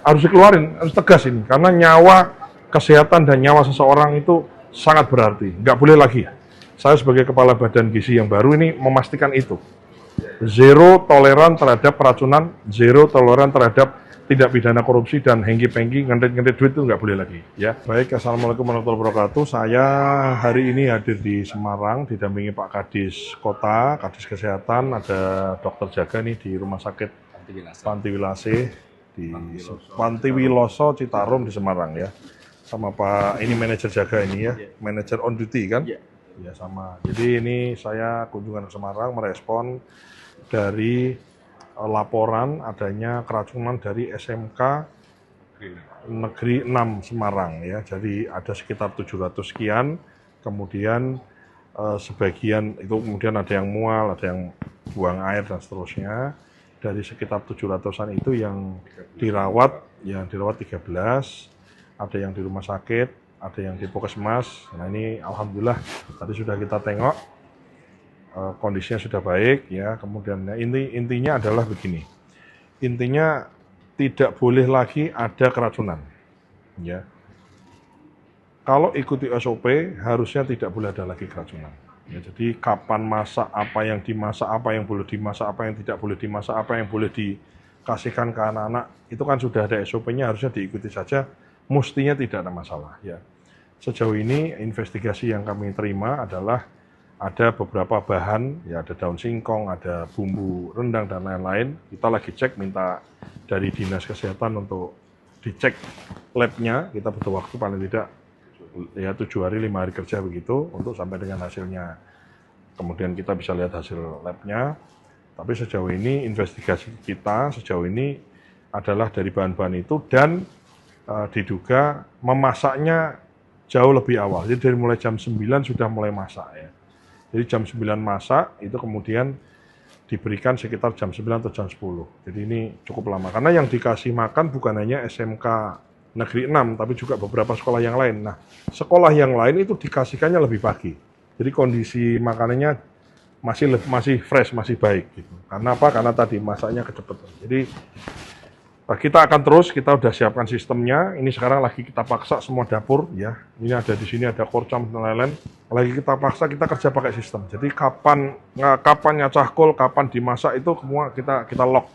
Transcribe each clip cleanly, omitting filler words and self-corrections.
harus dikeluarin, harus tegas ini. Karena nyawa, kesehatan dan nyawa seseorang itu sangat berarti. Nggak boleh lagi. Saya sebagai Kepala Badan Gizi yang baru ini memastikan itu. Zero toleran terhadap peracunan, zero toleran terhadap tidak pidana korupsi dan hengki-pengki, ngentit-ngentit duit itu nggak boleh lagi. Ya, baik. Assalamualaikum warahmatullahi wabarakatuh. Saya hari ini hadir di Semarang, didampingi Pak Kadis Kota, Kadis Kesehatan, ada dokter jaga nih di Rumah Sakit Panti Wilase di Panti Wiloso Citarum di Semarang ya. Sama Pak, ini manajer jaga ini ya, manajer on duty kan? Ya sama. Jadi ini saya kunjungan ke Semarang merespon dari laporan adanya keracunan dari SMK Negeri 6 Semarang ya. Jadi ada sekitar 700 sekian, kemudian sebagian itu kemudian ada yang mual, ada yang buang air dan seterusnya. Dari sekitar 700-an itu yang dirawat 13, ada yang di rumah sakit, ada yang di Puskesmas. Nah ini alhamdulillah tadi sudah kita tengok kondisinya sudah baik ya. Kemudian intinya adalah begini. Intinya tidak boleh lagi ada keracunan. Ya. Kalau ikuti SOP harusnya tidak boleh ada lagi keracunan. Ya, jadi kapan masak, apa yang dimasak, apa yang boleh dimasak, apa yang tidak boleh dimasak, apa yang boleh dikasihkan ke anak-anak, itu kan sudah ada SOP-nya, harusnya diikuti saja, mestinya tidak ada masalah. Ya. Sejauh ini investigasi yang kami terima adalah ada beberapa bahan, ya ada daun singkong, ada bumbu rendang dan lain-lain. Kita lagi cek, minta dari Dinas Kesehatan untuk dicek labnya. Kita butuh waktu paling tidak ya 7 hari 5 hari kerja begitu untuk sampai dengan hasilnya. Kemudian kita bisa lihat hasil labnya. Tapi sejauh ini investigasi kita sejauh ini adalah dari bahan-bahan itu dan diduga memasaknya jauh lebih awal. Jadi dari mulai jam 9 sudah mulai masak ya. Jadi jam 9 masak itu kemudian diberikan sekitar jam 9 atau jam 10. Jadi ini cukup lama karena yang dikasih makan bukan hanya SMK Negeri 6, tapi juga beberapa sekolah yang lain. Nah, sekolah yang lain itu dikasihkannya lebih pagi. Jadi kondisi makanannya masih fresh, masih baik. Gitu. Karena apa? Karena tadi masaknya kecepatan. Jadi kita akan terus, kita udah siapkan sistemnya. Ini sekarang lagi kita paksa semua dapur, ya. Ini ada di sini ada korcam dan lain-lain. Lagi kita paksa, kita kerja pakai sistem. Jadi kapan nyacahkol, kapan dimasak itu semua kita lock.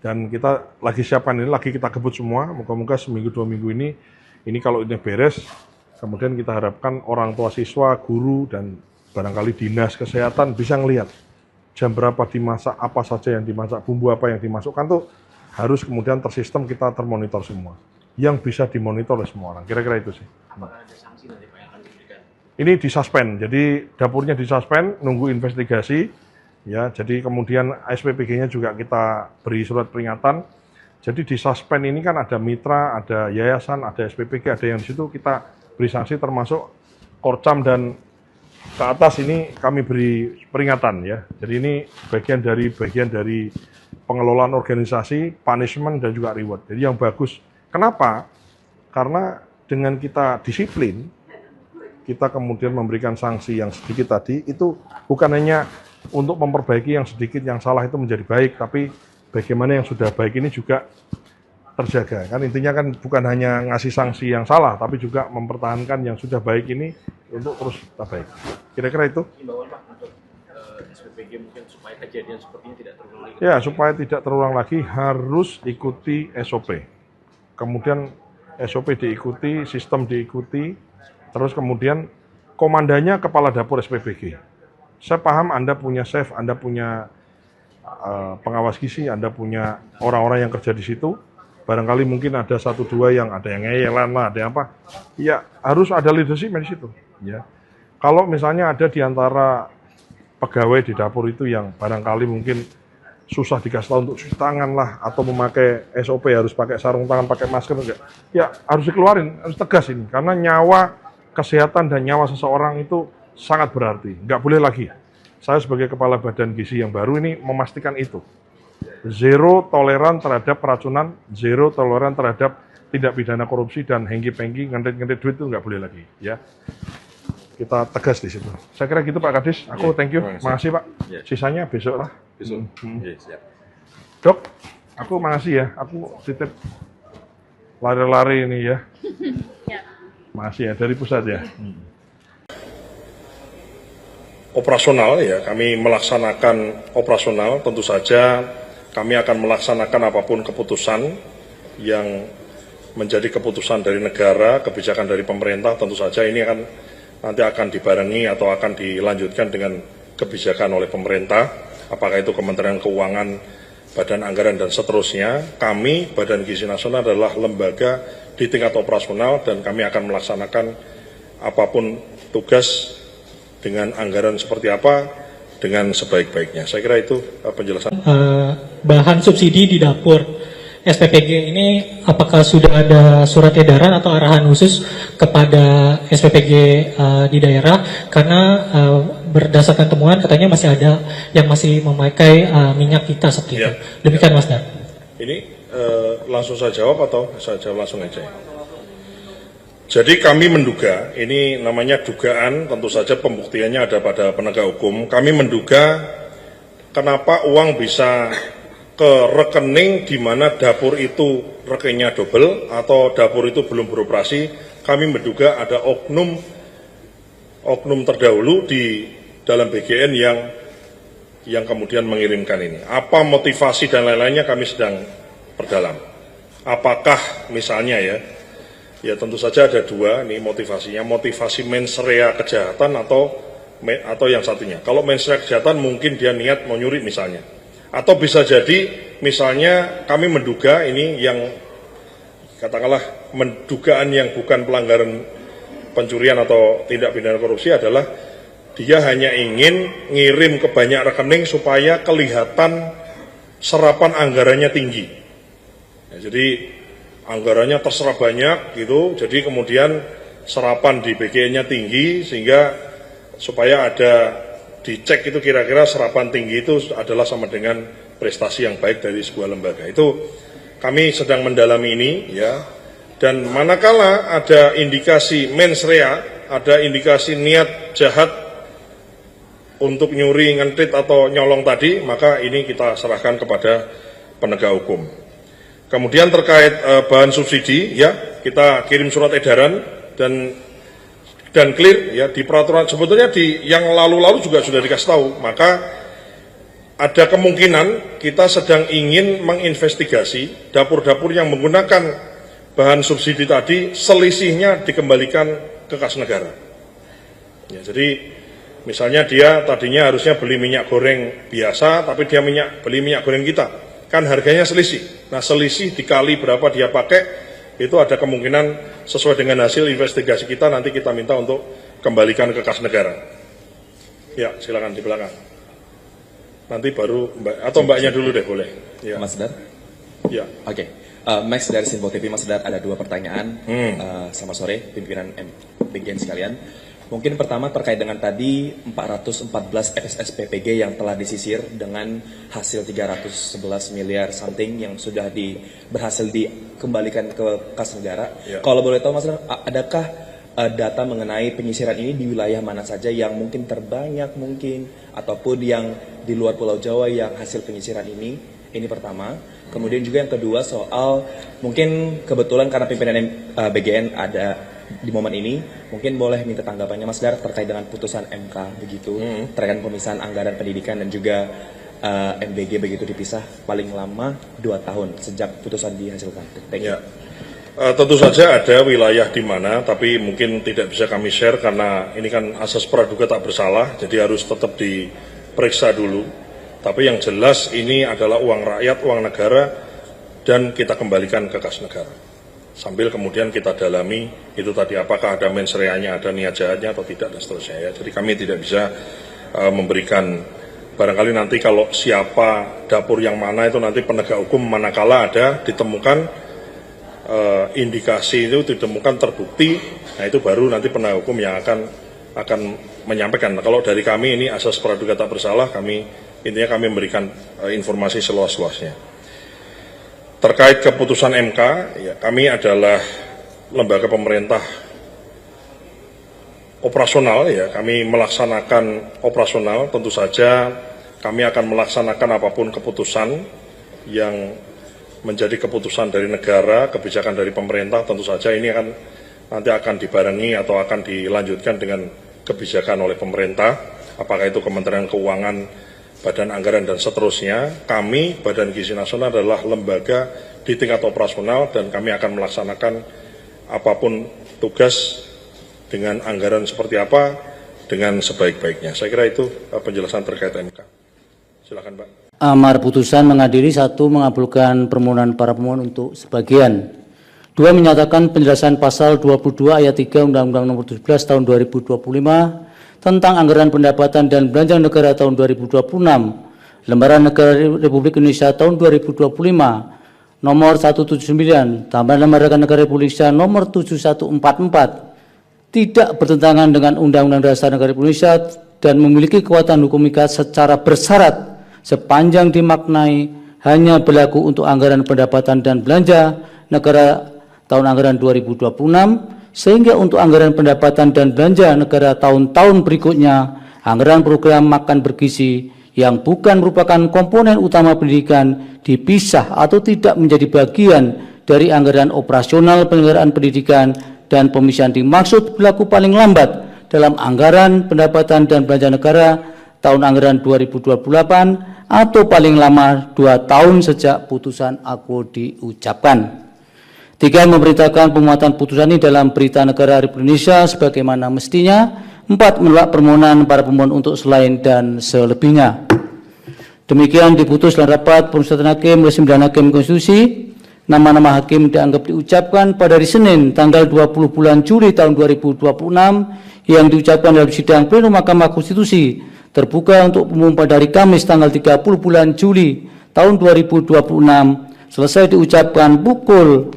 Dan kita lagi siapkan ini, lagi kita kebut semua. Moga-moga seminggu 2 minggu ini kalau ini beres, kemudian kita harapkan orang tua siswa, guru, dan barangkali dinas kesehatan bisa ngelihat jam berapa dimasak, apa saja yang dimasak, bumbu apa yang dimasukkan tuh harus kemudian tersistem, kita termonitor semua. Yang bisa dimonitor oleh semua orang. Kira-kira itu sih. Apakah ada sanksi nanti Pak yang akan diberikan? Ini disuspend, jadi dapurnya disuspend, nunggu investigasi. Ya, jadi kemudian SPPG-nya juga kita beri surat peringatan. Jadi di suspend ini kan ada mitra, ada yayasan, ada SPPG, ada yang di situ kita beri sanksi termasuk korcam dan ke atas ini kami beri peringatan ya. Jadi ini bagian dari pengelolaan organisasi, punishment dan juga reward. Jadi yang bagus. Kenapa? Karena dengan kita disiplin, kita kemudian memberikan sanksi yang sedikit tadi itu bukan hanya untuk memperbaiki yang sedikit yang salah itu menjadi baik, tapi bagaimana yang sudah baik ini juga terjaga. Kan intinya kan bukan hanya ngasih sanksi yang salah, tapi juga mempertahankan yang sudah baik ini untuk terus tetap baik. Kira-kira itu? Himbauan Pak untuk SPPG mungkin supaya kejadian seperti ini tidak terulang lagi. Ya, supaya tidak terulang lagi harus ikuti SOP. Kemudian SOP diikuti, sistem diikuti, terus kemudian komandannya kepala dapur SPPG. Saya paham Anda punya chef, Anda punya pengawas gizi, Anda punya orang-orang yang kerja di situ. Barangkali mungkin ada 1-2 yang ada yang ngeyelan lah, ada yang apa. Ya harus ada leadership di situ. Ya. Kalau misalnya ada di antara pegawai di dapur itu yang barangkali mungkin susah dikasih tahu untuk cuci tangan lah, atau memakai SOP harus pakai sarung tangan, pakai masker enggak. Ya harus dikeluarin, harus tegas ini. Karena nyawa, kesehatan dan nyawa seseorang itu sangat berarti, nggak boleh lagi. Saya sebagai Kepala Badan Gizi yang baru ini memastikan itu. Zero toleran terhadap peracunan, zero toleran terhadap tidak pidana korupsi dan hengki-pengki, ngentit-ngentit duit itu nggak boleh lagi. Ya, kita tegas di situ. Saya kira gitu Pak Kadis. Aku thank you, makasih Pak. Sisanya besok lah. Besok. Siap. Dok, Aku makasih ya, aku titip lari-lari ini ya. Makasih ya, dari pusat ya. Operasional ya, kami melaksanakan operasional, tentu saja kami akan melaksanakan apapun keputusan yang menjadi keputusan dari negara, kebijakan dari pemerintah, tentu saja ini nanti akan dibarengi atau akan dilanjutkan dengan kebijakan oleh pemerintah, apakah itu Kementerian Keuangan, Badan Anggaran, dan seterusnya. Kami, Badan Gizi Nasional, adalah lembaga di tingkat operasional dan kami akan melaksanakan apapun tugas dengan anggaran seperti apa, dengan sebaik-baiknya. Saya kira itu penjelasan. Bahan subsidi di dapur SPPG ini apakah sudah ada surat edaran atau arahan khusus kepada SPPG di daerah? Karena berdasarkan temuan katanya masih ada yang masih memakai minyak kita seperti itu. Demikian Mas Dar. Ini langsung saya jawab atau saya jawab langsung aja? Jadi kami menduga, ini namanya dugaan, tentu saja pembuktiannya ada pada penegak hukum. Kami menduga kenapa uang bisa ke rekening di mana dapur itu rekeningnya double atau dapur itu belum beroperasi. Kami menduga ada oknum terdahulu di dalam BGN yang kemudian mengirimkan ini. Apa motivasi dan lain-lainnya kami sedang perdalam. Apakah misalnya ya tentu saja ada dua nih motivasinya, motivasi mens rea kejahatan atau yang satunya. Kalau mens rea kejahatan mungkin dia niat mau nyuri misalnya. Atau bisa jadi misalnya kami menduga ini yang katakanlah mendugaan yang bukan pelanggaran pencurian atau tindak pidana korupsi adalah dia hanya ingin ngirim ke banyak rekening supaya kelihatan serapan anggarannya tinggi. Ya, jadi anggarannya terserap banyak gitu, jadi kemudian serapan di BGN-nya tinggi sehingga supaya ada dicek itu kira-kira serapan tinggi itu adalah sama dengan prestasi yang baik dari sebuah lembaga. Itu kami sedang mendalami ini ya. Dan manakala ada indikasi mens rea, ada indikasi niat jahat untuk nyuri, ngentit atau nyolong tadi, maka ini kita serahkan kepada penegak hukum. Kemudian terkait bahan subsidi, ya kita kirim surat edaran dan clear ya di peraturan, sebetulnya di yang lalu-lalu juga sudah dikasih tahu. Maka ada kemungkinan kita sedang ingin menginvestigasi dapur-dapur yang menggunakan bahan subsidi tadi, selisihnya dikembalikan ke kas negara. Ya, jadi misalnya dia tadinya harusnya beli minyak goreng biasa, tapi dia beli minyak goreng kita, kan harganya selisih. Nah, selisih dikali berapa dia pakai, itu ada kemungkinan sesuai dengan hasil investigasi kita, nanti kita minta untuk kembalikan ke kas negara. Ya, silakan di belakang. Nanti baru Mbak, atau Mbaknya dulu deh boleh. Ya. Mas Dar? Ya. Oke. Max dari Simpo TV, Mas Dar, ada dua pertanyaan. Selamat sore, pimpinan BGN sekalian. Mungkin pertama terkait dengan tadi 414 SPPG yang telah disisir dengan hasil 311 miliar something yang sudah berhasil dikembalikan ke kas negara. Ya. Kalau boleh tahu Mas, adakah data mengenai penyisiran ini di wilayah mana saja yang mungkin terbanyak mungkin, ataupun yang di luar Pulau Jawa yang hasil penyisiran ini? Ini pertama. Kemudian juga yang kedua soal mungkin kebetulan karena pimpinan BGN ada di momen ini, mungkin boleh minta tanggapannya Mas Dar terkait dengan putusan MK begitu, terkait pemisahan anggaran pendidikan dan juga MBG begitu dipisah paling lama 2 tahun sejak putusan dihasilkan. Ya. Tentu saja ada wilayah di mana, tapi mungkin tidak bisa kami share karena ini kan asas praduga tak bersalah, jadi harus tetap diperiksa dulu. Tapi yang jelas ini adalah uang rakyat, uang negara, dan kita kembalikan ke kas negara. Sambil kemudian kita dalami itu tadi apakah ada mens rea-nya, ada niat jahatnya atau tidak dan seterusnya ya. Jadi kami tidak bisa memberikan, barangkali nanti kalau siapa dapur yang mana itu nanti penegak hukum manakala ada ditemukan indikasi itu ditemukan terbukti, nah itu baru nanti penegak hukum yang akan menyampaikan. Nah, kalau dari kami ini asas praduga tak bersalah, intinya kami memberikan informasi seluas-luasnya. Terkait keputusan MK, ya, kami adalah lembaga pemerintah operasional, ya, kami melaksanakan operasional, tentu saja kami akan melaksanakan apapun keputusan yang menjadi keputusan dari negara, kebijakan dari pemerintah, tentu saja ini nanti akan dibarengi atau akan dilanjutkan dengan kebijakan oleh pemerintah, apakah itu Kementerian Keuangan, Badan Anggaran, dan seterusnya. Kami, Badan Gizi Nasional, adalah lembaga di tingkat operasional dan kami akan melaksanakan apapun tugas dengan anggaran seperti apa dengan sebaik-baiknya. Saya kira itu penjelasan terkait MK. Silakan, Pak. Amar putusan mengadili: 1. Mengabulkan permohonan para pemohon untuk sebagian. 2. Menyatakan penjelasan pasal 22 ayat 3 Undang-Undang Nomor 17 Tahun 2025 tentang anggaran pendapatan dan belanja negara tahun 2026, Lembaran Negara Republik Indonesia tahun 2025, nomor 179, tambahan Lembaran Negara Republik Indonesia nomor 7144, tidak bertentangan dengan Undang-Undang Dasar Negara Republik Indonesia dan memiliki kekuatan hukum ikat secara bersyarat sepanjang dimaknai hanya berlaku untuk anggaran pendapatan dan belanja negara tahun anggaran 2026, sehingga untuk anggaran pendapatan dan belanja negara tahun-tahun berikutnya, anggaran program makan bergizi yang bukan merupakan komponen utama pendidikan dipisah atau tidak menjadi bagian dari anggaran operasional penyelenggaraan pendidikan, dan pemisahan dimaksud berlaku paling lambat dalam anggaran pendapatan dan belanja negara tahun anggaran 2028 atau paling lama 2 tahun sejak putusan aku diucapkan. 3. Memerintahkan pemuatan putusan ini dalam Berita Negara Republik Indonesia sebagaimana mestinya. 4. Menolak permohonan para pemohon untuk selain dan selebihnya. Demikian diputus dalam rapat permusyawaratan hakim oleh 9 hakim konstitusi. Nama-nama hakim dianggap diucapkan pada hari Senin tanggal 20 bulan Juli tahun 2026 yang diucapkan dalam sidang pleno Mahkamah Konstitusi terbuka untuk umum pada hari Kamis tanggal 30 bulan Juli tahun 2026 selesai diucapkan pukul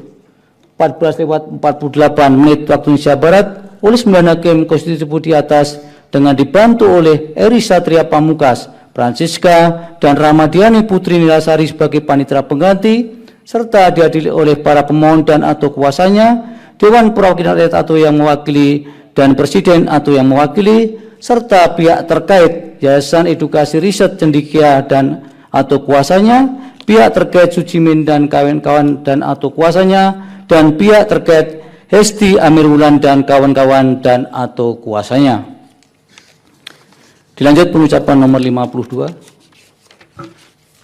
14:48 waktu Indonesia Barat oleh 9 hakim konstitusi tersebut di atas dengan dibantu oleh Eri Satria Pamukas, Francisca, dan Ramadiani Putri Nilasari sebagai panitera pengganti, serta dihadiri oleh para pemohon dan atau kuasanya, Dewan Perwakilan Rakyat atau yang mewakili, dan Presiden atau yang mewakili, serta pihak terkait Yayasan Edukasi Riset Cendikia dan atau kuasanya, pihak terkait Sujimin dan kawan-kawan dan atau kuasanya, dan pihak terkait Hesti Amirwulan dan kawan-kawan dan atau kuasanya. Dilanjut pengucapan nomor 52.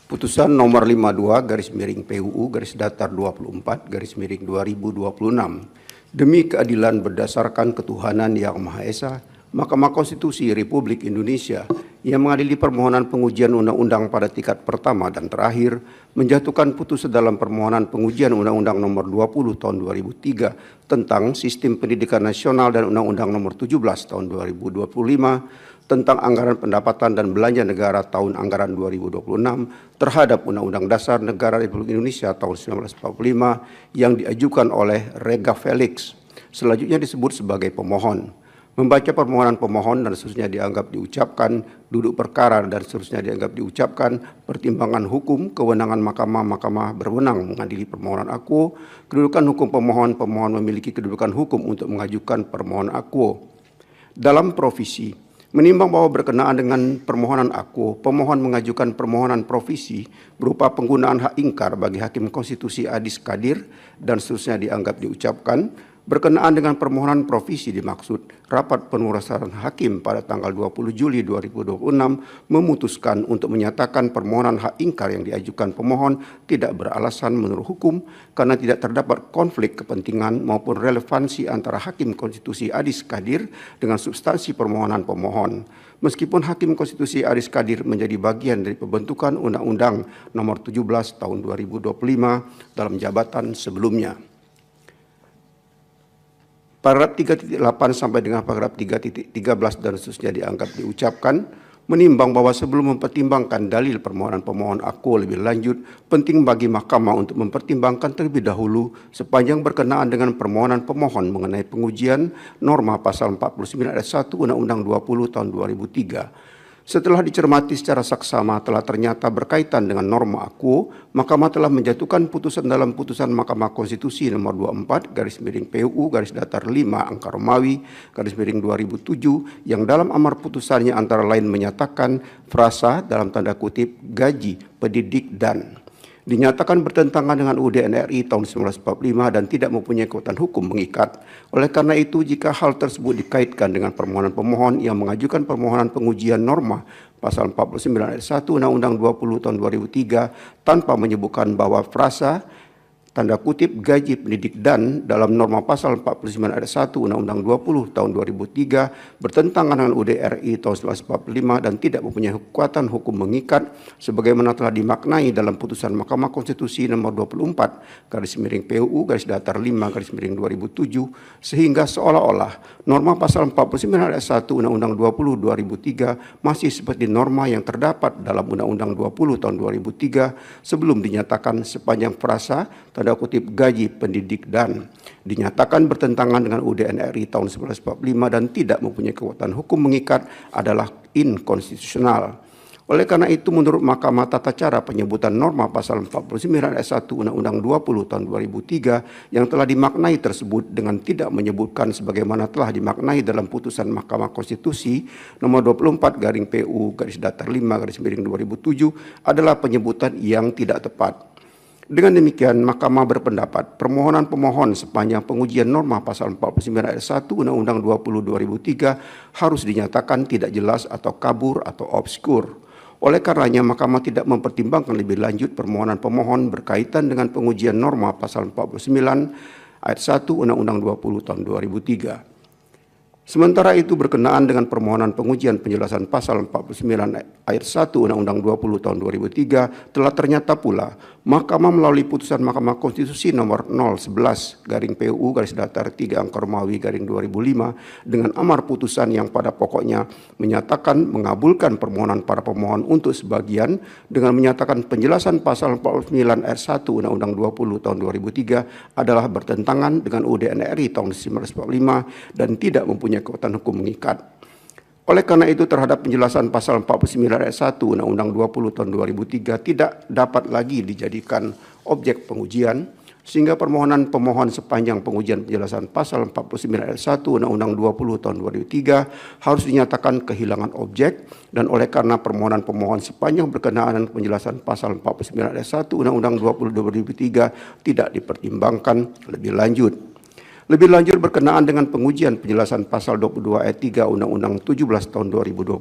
Putusan nomor 52 garis miring PUU garis datar 24 garis miring 2026 demi keadilan berdasarkan ketuhanan yang Maha Esa, Mahkamah Konstitusi Republik Indonesia yang mengadili permohonan pengujian undang-undang pada tingkat pertama dan terakhir menjatuhkan putusan dalam permohonan pengujian Undang-Undang Nomor 20 Tahun 2003 tentang Sistem Pendidikan Nasional dan Undang-Undang Nomor 17 Tahun 2025 tentang anggaran pendapatan dan belanja negara tahun anggaran 2026 terhadap Undang-Undang Dasar Negara Republik Indonesia tahun 1945 yang diajukan oleh Rega Felix, selanjutnya disebut sebagai pemohon. Membaca permohonan pemohon dan seterusnya dianggap diucapkan, duduk perkara dan seterusnya dianggap diucapkan, pertimbangan hukum, kewenangan mahkamah berwenang mengadili permohonan akuo, kedudukan hukum pemohon memiliki kedudukan hukum untuk mengajukan permohonan akuo. Dalam provisi, menimbang bahwa berkenaan dengan permohonan akuo, pemohon mengajukan permohonan provisi berupa penggunaan hak ingkar bagi Hakim Konstitusi Adis Kadir dan seterusnya dianggap diucapkan. Berkenaan dengan permohonan provisi dimaksud rapat pengurusan hakim pada tanggal 20 Juli 2026 memutuskan untuk menyatakan permohonan hak ingkar yang diajukan pemohon tidak beralasan menurut hukum karena tidak terdapat konflik kepentingan maupun relevansi antara Hakim Konstitusi Adis Kadir dengan substansi permohonan pemohon. Meskipun Hakim Konstitusi Adis Kadir menjadi bagian dari pembentukan Undang-Undang Nomor 17 Tahun 2025 dalam jabatan sebelumnya. Paragraf 3.8 sampai dengan paragraf 3.13 dan seterusnya dianggap diucapkan, menimbang bahwa sebelum mempertimbangkan dalil permohonan pemohon akuo lebih lanjut, penting bagi mahkamah untuk mempertimbangkan terlebih dahulu sepanjang berkenaan dengan permohonan pemohon mengenai pengujian norma pasal 49 ayat 1 Undang-Undang 20 tahun 2003. Setelah dicermati secara saksama telah ternyata berkaitan dengan norma akuo, Mahkamah telah menjatuhkan putusan dalam putusan Mahkamah Konstitusi nomor 24 garis miring PUU garis datar 5 angka Romawi garis miring 2007 yang dalam amar putusannya antara lain menyatakan frasa dalam tanda kutip gaji pendidik dan dinyatakan bertentangan dengan UUD NRI tahun 1945 dan tidak mempunyai kekuatan hukum mengikat. Oleh karena itu, jika hal tersebut dikaitkan dengan permohonan pemohon yang mengajukan permohonan pengujian norma pasal 49 ayat 1 Undang-Undang 20 tahun 2003 tanpa menyebutkan bahwa frasa tanda kutip gaji pendidik dan dalam norma pasal 49 ayat 1 Undang-Undang 20 tahun 2003 bertentangan dengan UUD RI tahun 1945 dan tidak mempunyai kekuatan hukum mengikat sebagaimana telah dimaknai dalam putusan Mahkamah Konstitusi nomor 24 garis miring PUU garis datar 5 garis miring 2007 sehingga seolah-olah norma pasal 49 ayat 1 Undang-Undang 20 2003 masih seperti norma yang terdapat dalam Undang-Undang 20 tahun 2003 sebelum dinyatakan sepanjang frasa tanda kutip gaji pendidik dan dinyatakan bertentangan dengan UUD NRI tahun 1945 dan tidak mempunyai kekuatan hukum mengikat adalah inkonstitusional. Oleh karena itu, menurut Mahkamah Tata Cara penyebutan norma pasal 49 ayat 1 Undang-Undang 20 tahun 2003 yang telah dimaknai tersebut dengan tidak menyebutkan sebagaimana telah dimaknai dalam putusan Mahkamah Konstitusi nomor 24 garing PU garis datar 5 garis miring 2007 adalah penyebutan yang tidak tepat. Dengan demikian, Mahkamah berpendapat permohonan pemohon sepanjang pengujian norma pasal 49 ayat 1 Undang-Undang 20 2003 harus dinyatakan tidak jelas atau kabur atau obskur. Oleh karenanya, Mahkamah tidak mempertimbangkan lebih lanjut permohonan pemohon berkaitan dengan pengujian norma pasal 49 ayat 1 Undang-Undang 20 tahun 2003. Sementara itu berkenaan dengan permohonan pengujian penjelasan pasal 49 ayat 1 Undang-Undang 20 tahun 2003 telah ternyata pula Mahkamah melalui putusan Mahkamah Konstitusi nomor 011 garing PUU garis datar 3 angka Romawi garing 2005 dengan amar putusan yang pada pokoknya menyatakan mengabulkan permohonan para pemohon untuk sebagian dengan menyatakan penjelasan pasal 49 ayat 1 Undang-Undang 20 tahun 2003 adalah bertentangan dengan UUD NRI tahun 1945 dan tidak mempunyai kekuatan hukum mengikat. Oleh karena itu terhadap penjelasan pasal 49 ayat 1 Undang-Undang 20 tahun 2003 tidak dapat lagi dijadikan objek pengujian sehingga permohonan pemohon sepanjang pengujian penjelasan pasal 49 ayat 1 Undang-Undang 20 tahun 2003 harus dinyatakan kehilangan objek dan oleh karena permohonan pemohon sepanjang berkenaan dengan penjelasan pasal 49 ayat 1 Undang-Undang 20 2003 tidak dipertimbangkan lebih lanjut. Lebih lanjut berkenaan dengan pengujian penjelasan pasal 22 ayat 3 Undang-Undang 17 tahun 2025.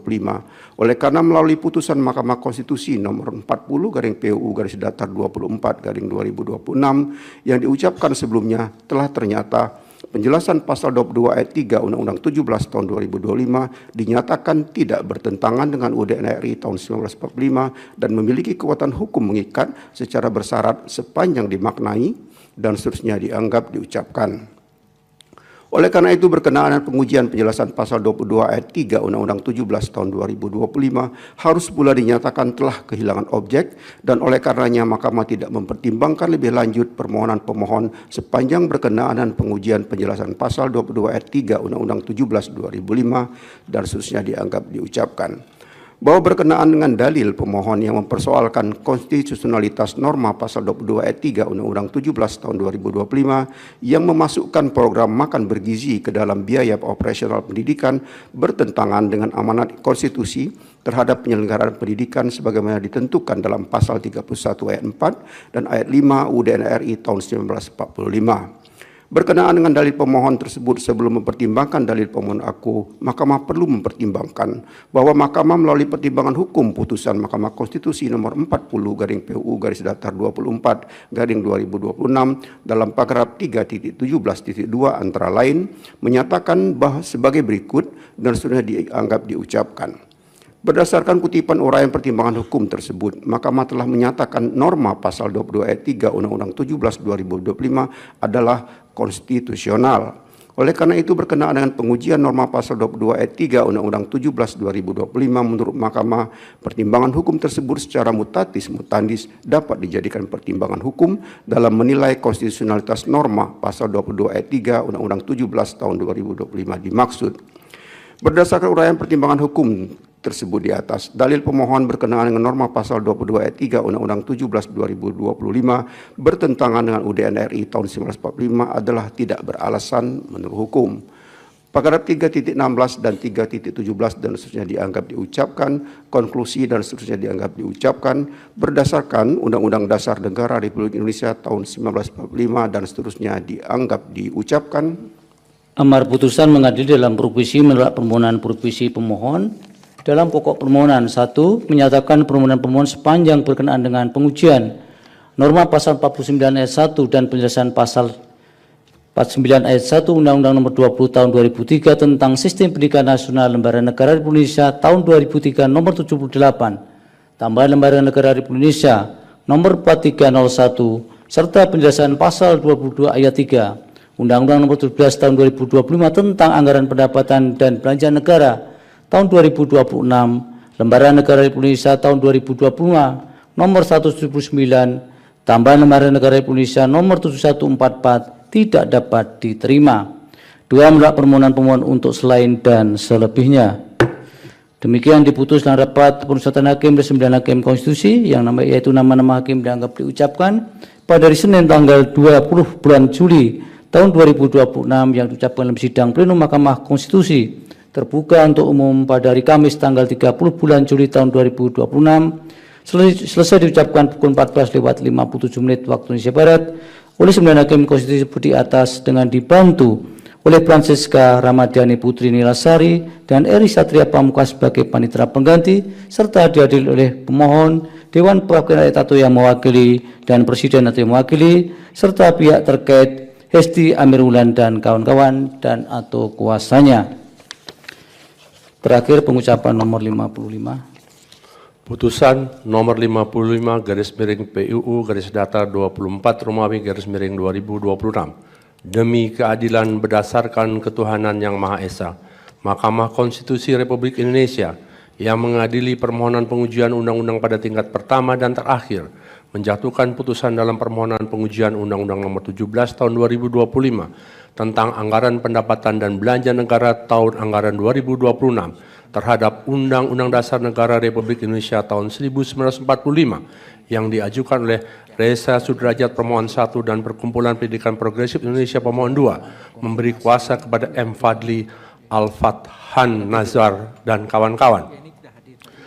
Oleh karena melalui putusan Mahkamah Konstitusi nomor 40 garing PUU garis datar 24 garing 2026 yang diucapkan sebelumnya telah ternyata penjelasan pasal 22 ayat 3 Undang-Undang 17 tahun 2025 dinyatakan tidak bertentangan dengan UUD NRI tahun 1945 dan memiliki kekuatan hukum mengikat secara bersyarat sepanjang dimaknai dan seterusnya dianggap diucapkan. Oleh karena itu berkenaan dengan pengujian penjelasan pasal 22 ayat 3 Undang-Undang 17 tahun 2025 harus pula dinyatakan telah kehilangan objek dan oleh karenanya Mahkamah tidak mempertimbangkan lebih lanjut permohonan pemohon sepanjang berkenaan dengan pengujian penjelasan pasal 22 ayat 3 Undang-Undang 17 2005 dan seterusnya dianggap diucapkan. Bahwa berkenaan dengan dalil pemohon yang mempersoalkan konstitusionalitas norma pasal 22 ayat 3 Undang-Undang 17 tahun 2025 yang memasukkan program makan bergizi ke dalam biaya operasional pendidikan bertentangan dengan amanat konstitusi terhadap penyelenggaraan pendidikan sebagaimana ditentukan dalam pasal 31 ayat 4 dan ayat 5 UUD NRI tahun 1945. Berkenaan dengan dalil pemohon tersebut sebelum mempertimbangkan dalil pemohon aku, Mahkamah perlu mempertimbangkan bahwa Mahkamah melalui pertimbangan hukum putusan Mahkamah Konstitusi nomor 40 garing PUU garis datar 24 garing 2026 dalam paragraf 3.17.2 antara lain menyatakan bahwa sebagai berikut dan sudah dianggap diucapkan. Berdasarkan kutipan uraian pertimbangan hukum tersebut, Mahkamah telah menyatakan norma pasal 22 ayat 3 Undang-Undang 17 2025 adalah konstitusional. Oleh karena itu berkenaan dengan pengujian norma pasal 22 ayat 3 Undang-Undang 17 2025 menurut Mahkamah, pertimbangan hukum tersebut secara mutatis mutandis dapat dijadikan pertimbangan hukum dalam menilai konstitusionalitas norma pasal 22 ayat 3 Undang-Undang 17 tahun 2025 dimaksud. Berdasarkan uraian pertimbangan hukum tersebut di atas, dalil pemohon berkenaan dengan norma pasal 22 ayat 3 Undang-Undang 17 2025 bertentangan dengan UUD NRI tahun 1945 adalah tidak beralasan menurut hukum. Paragraf 3.16 dan 3.17 dan seterusnya dianggap diucapkan, konklusi dan seterusnya dianggap diucapkan, berdasarkan Undang-Undang Dasar Negara Republik Indonesia tahun 1945 dan seterusnya dianggap diucapkan. Amar putusan mengadili dalam provisi menolak permohonan provisi pemohon. Dalam pokok permohonan 1, menyatakan permohonan pemohon sepanjang berkenaan dengan pengujian norma pasal 49 ayat 1 dan penjelasan pasal 49 ayat 1 Undang-Undang Nomor 20 Tahun 2003 tentang Sistem Pendidikan Nasional Lembaga Negara Republik Indonesia Tahun 2003 Nomor 78, tambahan Lembaga Negara Republik Indonesia Nomor 4301 serta penjelasan pasal 22 ayat 3 Undang-Undang Nomor 17 Tahun 2025 tentang Anggaran Pendapatan dan Belanja Negara Tahun 2026, Lembaga Negara Republik Indonesia Tahun 2025 Nomor 179, tambahan Lembaga Negara Republik Indonesia Nomor 7144 tidak dapat diterima. 2, menolak permohonan pemohon untuk selain dan selebihnya. Demikian diputus dalam rapat pemusatan hakim dan 9 hakim konstitusi yang yaitu nama-nama hakim dianggap diucapkan pada hari Senin tanggal 20 bulan Juli tahun 2026 yang diucapkan dalam sidang plenum Mahkamah Konstitusi terbuka untuk umum pada hari Kamis tanggal 30 bulan Juli tahun 2026 selesai diucapkan pukul 14:57 waktu Indonesia Barat oleh 9 hakim konstitusi seperti atas dengan dibantu oleh Francisca Ramadhani Putri Nilasari dan Eri Satria Pamungkas sebagai panitera pengganti serta dihadiri oleh pemohon, Dewan Perwakilan Rakyat atau yang mewakili dan Presiden atau yang mewakili serta pihak terkait Hesti Amirulan dan kawan-kawan dan atau kuasanya. Terakhir pengucapan nomor 55. Putusan nomor 55 garis miring PUU garis datar 24 Romawi garis miring 2026 demi keadilan berdasarkan ketuhanan yang Maha Esa, Mahkamah Konstitusi Republik Indonesia yang mengadili permohonan pengujian undang-undang pada tingkat pertama dan terakhir menjatuhkan putusan dalam permohonan pengujian Undang-Undang Nomor 17 Tahun 2025 tentang Anggaran Pendapatan dan Belanja Negara tahun anggaran 2026 terhadap Undang-Undang Dasar Negara Republik Indonesia tahun 1945 yang diajukan oleh Reza Sudrajat pemohon 1 dan Perkumpulan Pendidikan Progresif Indonesia pemohon 2 memberi kuasa kepada M. Fadli Al-Fathan Nazar dan kawan-kawan.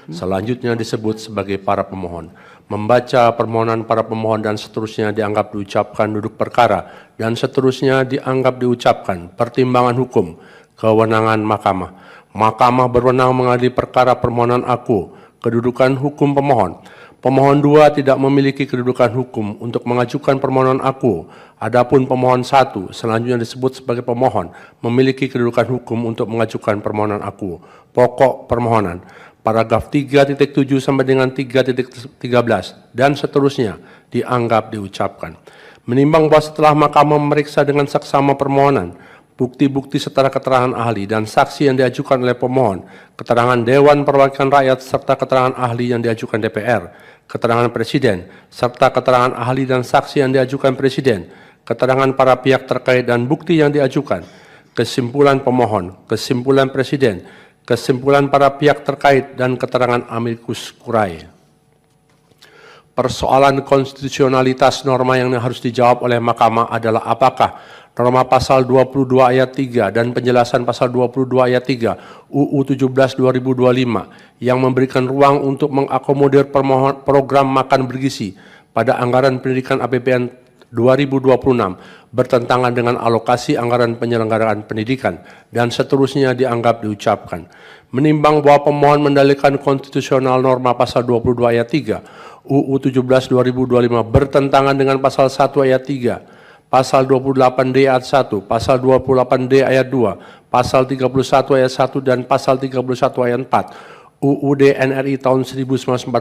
Selanjutnya disebut sebagai para pemohon. Membaca permohonan para pemohon dan seterusnya dianggap diucapkan duduk perkara dan seterusnya dianggap diucapkan pertimbangan hukum, kewenangan mahkamah. Mahkamah berwenang mengadili perkara permohonan aku, kedudukan hukum pemohon. Pemohon 2 tidak memiliki kedudukan hukum untuk mengajukan permohonan aku. Adapun pemohon 1 selanjutnya disebut sebagai pemohon memiliki kedudukan hukum untuk mengajukan permohonan aku. Pokok permohonan. Paragraf 3.7 sampai dengan 3.13 dan seterusnya dianggap diucapkan. Menimbang bahwa setelah mahkamah memeriksa dengan saksama permohonan, bukti-bukti setara keterangan ahli dan saksi yang diajukan oleh pemohon, keterangan Dewan Perwakilan Rakyat serta keterangan ahli yang diajukan DPR, keterangan Presiden serta keterangan ahli dan saksi yang diajukan Presiden, keterangan para pihak terkait dan bukti yang diajukan, kesimpulan pemohon, kesimpulan Presiden, kesimpulan para pihak terkait dan keterangan amicus curiae. Persoalan konstitusionalitas norma yang harus dijawab oleh mahkamah adalah apakah norma pasal 22 ayat 3 dan penjelasan pasal 22 ayat 3 UU 17 2025 yang memberikan ruang untuk mengakomodir program makan bergizi pada anggaran pendidikan APBN 2026 bertentangan dengan alokasi anggaran penyelenggaraan pendidikan dan seterusnya dianggap diucapkan. Menimbang bahwa pemohon mendalilkan konstitusional norma pasal 22 ayat 3 UU 17 2025 bertentangan dengan pasal 1 ayat 3, pasal 28D ayat 1, pasal 28D ayat 2, pasal 31 ayat 1 dan pasal 31 ayat 4 UUD NRI tahun 1945.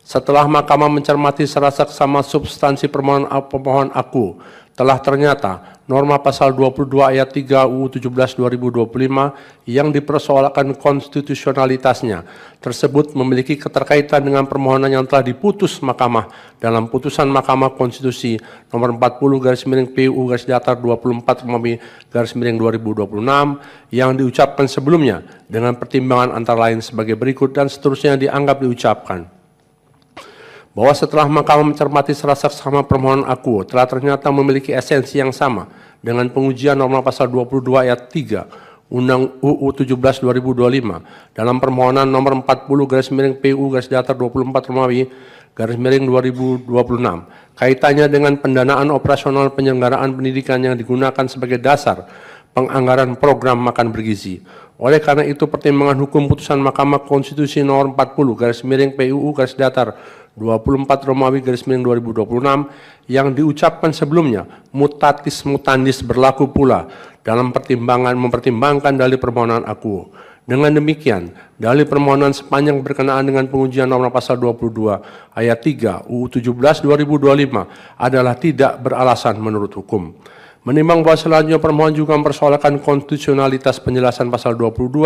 Setelah mahkamah mencermati secara saksama substansi permohonan pemohon aku, telah ternyata norma pasal 22 ayat 3 UU 17 2025 yang dipersoalkan konstitusionalitasnya tersebut memiliki keterkaitan dengan permohonan yang telah diputus mahkamah dalam putusan Mahkamah Konstitusi nomor 40 garis miring PUU garis datar 24 garis miring 2026 yang diucapkan sebelumnya dengan pertimbangan antara lain sebagai berikut dan seterusnya dianggap diucapkan. Bahwa setelah mahkamah mencermati secara saksama permohonan aku telah ternyata memiliki esensi yang sama dengan pengujian norma pasal 22 ayat 3 Undang UU 17 2025 dalam permohonan nomor 40 garis miring PU garis datar 24 Romawi garis miring 2026 kaitannya dengan pendanaan operasional penyelenggaraan pendidikan yang digunakan sebagai dasar penganggaran program makan bergizi. Oleh karena itu, pertimbangan hukum putusan Mahkamah Konstitusi nomor 40 garis miring PUU garis datar 24 Romawi garis miring 2026 yang diucapkan sebelumnya mutatis mutandis berlaku pula dalam mempertimbangkan dalil permohonan akuo. Dengan demikian, dalil permohonan sepanjang berkenaan dengan pengujian norma pasal 22 ayat 3 UU 17 2025 adalah tidak beralasan menurut hukum. Menimbang bahwa selanjutnya permohon juga mempersoalkan konstitusionalitas penjelasan pasal 22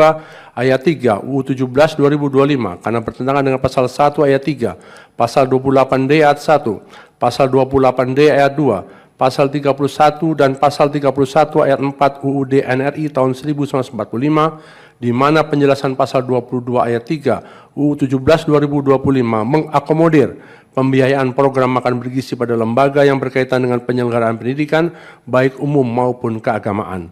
ayat 3 UU 17 2025 karena bertentangan dengan pasal 1 ayat 3, pasal 28D ayat 1, pasal 28D ayat 2, pasal 31 dan pasal 31 ayat 4 UUD NRI tahun 1945 di mana penjelasan pasal 22 ayat 3 UU 17 2025 mengakomodir pembiayaan program makan bergizi pada lembaga yang berkaitan dengan penyelenggaraan pendidikan baik umum maupun keagamaan.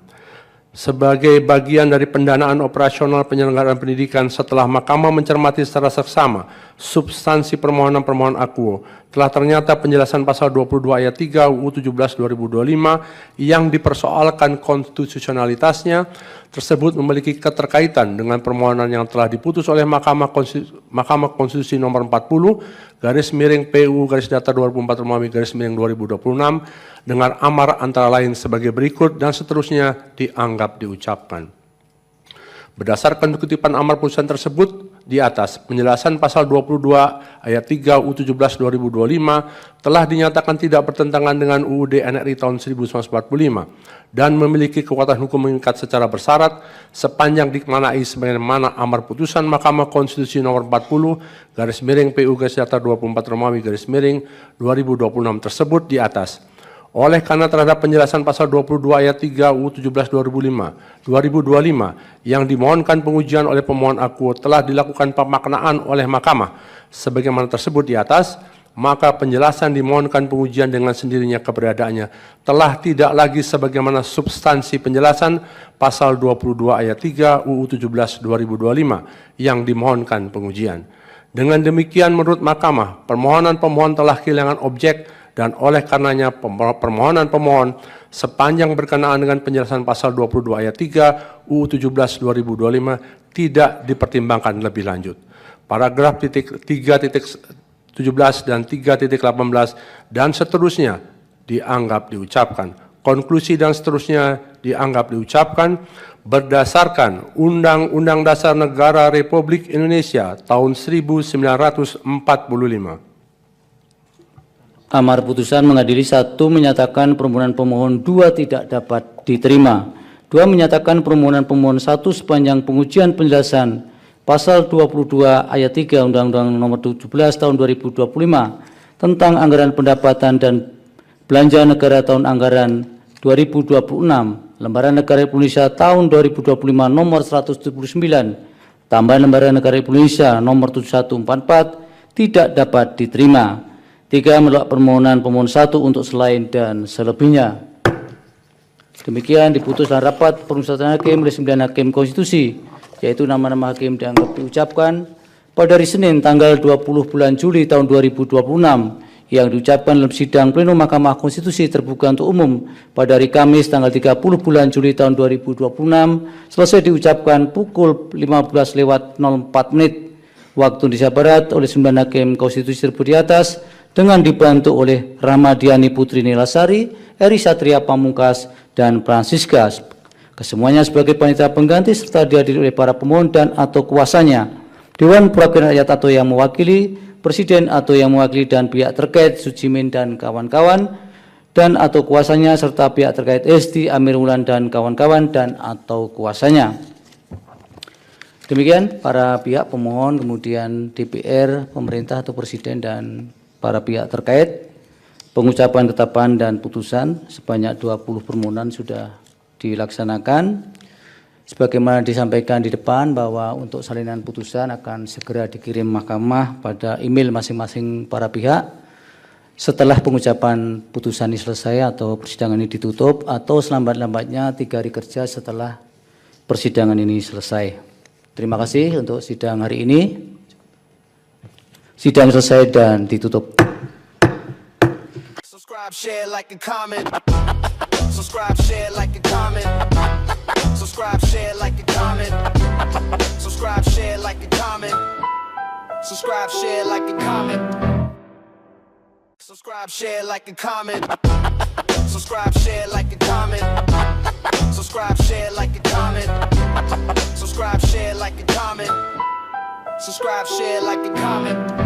Sebagai bagian dari pendanaan operasional penyelenggaraan pendidikan setelah Mahkamah mencermati secara seksama substansi permohonan akuo, telah ternyata penjelasan pasal 22 ayat 3 UU 17 2025 yang dipersoalkan konstitusionalitasnya tersebut memiliki keterkaitan dengan permohonan yang telah diputus oleh Mahkamah Konstitusi nomor 40 garis miring PUU garis datar 24 Romawi garis miring 2026 dengan amar antara lain sebagai berikut dan seterusnya dianggap diucapkan. Berdasarkan kutipan amar putusan tersebut di atas, penjelasan pasal 22 ayat 3 UU 17 2025 telah dinyatakan tidak bertentangan dengan UUD NRI tahun 1945 dan memiliki kekuatan hukum mengikat secara bersyarat sepanjang dikemanai sebagaimana amar putusan Mahkamah Konstitusi nomor 40 garis miring PU garis datar 24 Romawi garis miring 2026 tersebut di atas. Oleh karena terhadap penjelasan pasal 22 ayat 3 UU 17 2025 yang dimohonkan pengujian oleh pemohon akuo telah dilakukan pemaknaan oleh Mahkamah sebagaimana tersebut di atas, maka penjelasan dimohonkan pengujian dengan sendirinya keberadaannya telah tidak lagi sebagaimana substansi penjelasan pasal 22 ayat 3 UU 17 2025 yang dimohonkan pengujian. Dengan demikian menurut Mahkamah, permohonan pemohon telah kehilangan objek dan oleh karenanya permohonan pemohon sepanjang berkenaan dengan penjelasan pasal 22 ayat 3 UU 17 2025 tidak dipertimbangkan lebih lanjut. Paragraf 3.17 dan 3.18 dan seterusnya dianggap diucapkan. Konklusi dan seterusnya dianggap diucapkan berdasarkan Undang-Undang Dasar Negara Republik Indonesia tahun 1945. Amar putusan mengadili 1 menyatakan permohonan pemohon 2 tidak dapat diterima. 2 menyatakan permohonan pemohon 1 sepanjang pengujian penjelasan pasal 22 ayat 3 Undang-Undang nomor 17 tahun 2025 tentang anggaran pendapatan dan belanja negara tahun anggaran 2026 Lembaran Negara Indonesia tahun 2025 nomor 179 tambahan Lembaran Negara Indonesia nomor 7144 tidak dapat diterima. 3 menolak permohonan pemohon 1 untuk selain dan selebihnya. Demikian diputus dalam rapat permusyawaratan hakim oleh 9 hakim konstitusi, yaitu nama-nama hakim dianggap diucapkan pada hari Senin tanggal 20 bulan Juli tahun 2026 yang diucapkan dalam sidang pleno Mahkamah Konstitusi terbuka untuk umum pada hari Kamis tanggal 30 bulan Juli tahun 2026 selesai diucapkan pukul 15:04 waktu Indonesia Barat oleh 9 hakim konstitusi tersebut di atas dengan dibantu oleh Ramadhani Putri Nilasari, Eri Satria Pamungkas, dan Francisca. Kesemuanya sebagai panitia pengganti serta dihadiri oleh para pemohon dan atau kuasanya, Dewan Perwakilan Rakyat atau yang mewakili, Presiden atau yang mewakili dan pihak terkait, Sujimin dan kawan-kawan, dan atau kuasanya serta pihak terkait Esti, Amir Wulan dan kawan-kawan dan atau kuasanya. Demikian para pihak pemohon, kemudian DPR, pemerintah atau Presiden dan para pihak terkait. Pengucapan ketetapan dan putusan sebanyak 20 permohonan sudah dilaksanakan. Sebagaimana disampaikan di depan bahwa untuk salinan putusan akan segera dikirim Mahkamah pada email masing-masing para pihak setelah pengucapan putusan ini selesai atau persidangan ini ditutup atau selambat-lambatnya 3 hari kerja setelah persidangan ini selesai. Terima kasih untuk sidang hari ini. Sidang selesai dan ditutup. Subscribe, share, like, and comment. Subscribe, share, like, and comment. Subscribe, share, like, and comment. Subscribe, share, like, and comment. Subscribe, share, like, and comment. Subscribe, share, like, and comment. Subscribe, share, like, and comment. Subscribe, share, like, and comment. Subscribe, share, like, and comment. Subscribe, share, like, and comment.